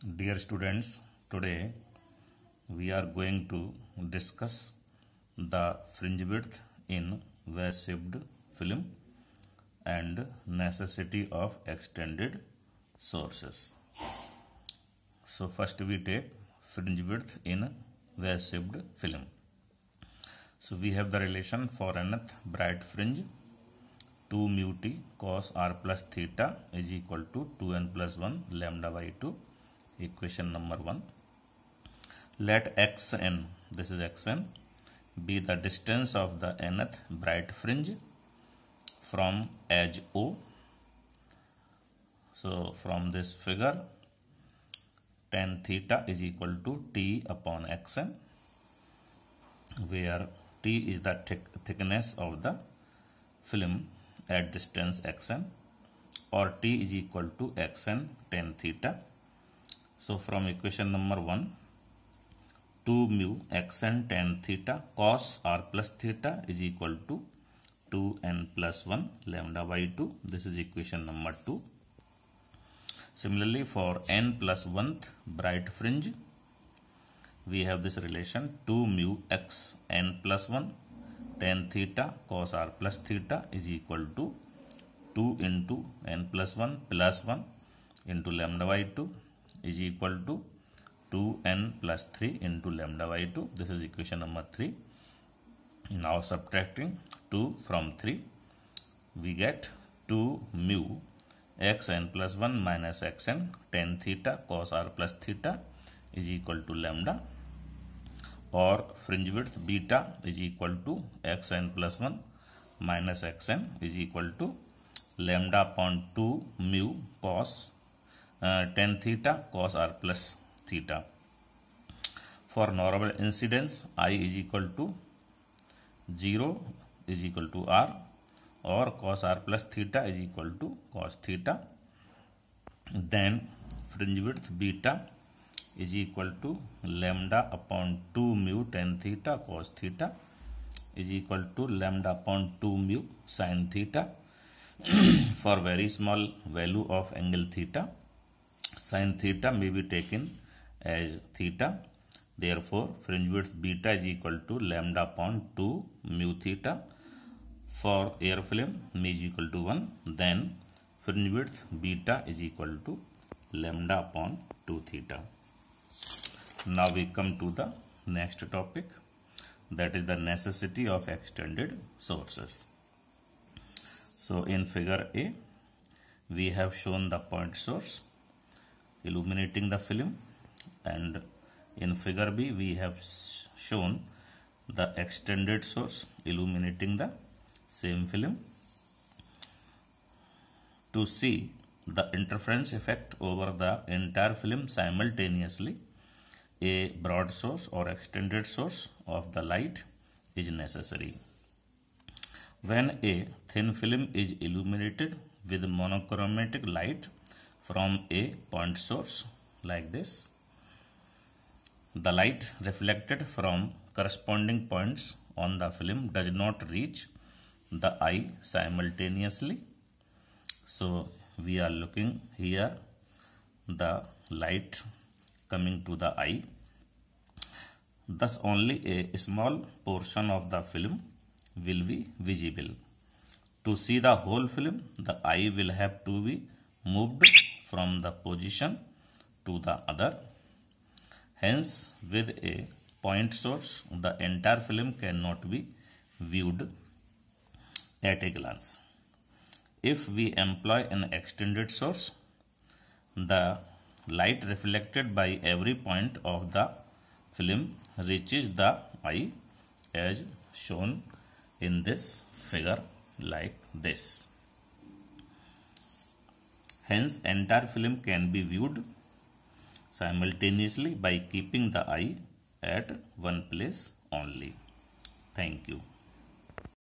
Dear students, today we are going to discuss the fringe width in wave-shaped film and necessity of extended sources. So first we take fringe width in wave-shaped film. So we have the relation for nth bright fringe 2 mu t cos r plus theta is equal to 2n plus 1 lambda by 2. Equation number 1. Let xn, this is xn, be the distance of the nth bright fringe from edge O. So from this figure, tan theta is equal to t upon xn, where t is the thickness of the film at distance xn, or t is equal to xn tan theta. So from equation number 1, 2 mu xn tan theta cos r plus theta is equal to 2n plus 1 lambda by 2. This is equation number 2. Similarly, for n plus 1th bright fringe, we have this relation 2 mu x n plus 1 tan theta cos r plus theta is equal to 2 into n plus 1 plus 1 into lambda by 2 is equal to 2n plus 3 into lambda by 2. This is equation number 3. Now subtracting 2 from 3, we get 2 mu xn plus 1 minus xn tan theta cos r plus theta is equal to lambda, or fringe width beta is equal to xn plus 1 minus xn is equal to lambda upon 2 mu cos tan theta cos r plus theta. For normal incidence, I is equal to 0 is equal to r, or cos r plus theta is equal to cos theta. Then fringe width beta is equal to lambda upon 2 mu tan theta cos theta is equal to lambda upon 2 mu sin theta. For very small value of angle theta, sin theta may be taken as theta. Therefore, fringe width beta is equal to lambda upon 2 mu theta. For air film, mu is equal to 1. Then fringe width beta is equal to lambda upon 2 theta. Now we come to the next topic, that is the necessity of extended sources. So in figure A, we have shown the point source illuminating the film, and in figure B we have shown the extended source illuminating the same film. To see the interference effect over the entire film simultaneously, a broad source or extended source of the light is necessary. When a thin film is illuminated with monochromatic light from a point source like this, the light reflected from corresponding points on the film does not reach the eye simultaneously. So we are looking here the light coming to the eye. Thus only a small portion of the film will be visible. To see the whole film, the eye will have to be moved from the position to the other. Hence, with a point source, the entire film cannot be viewed at a glance. If we employ an extended source, the light reflected by every point of the film reaches the eye as shown in this figure like this. Hence, entire film can be viewed simultaneously by keeping the eye at one place only. Thank you.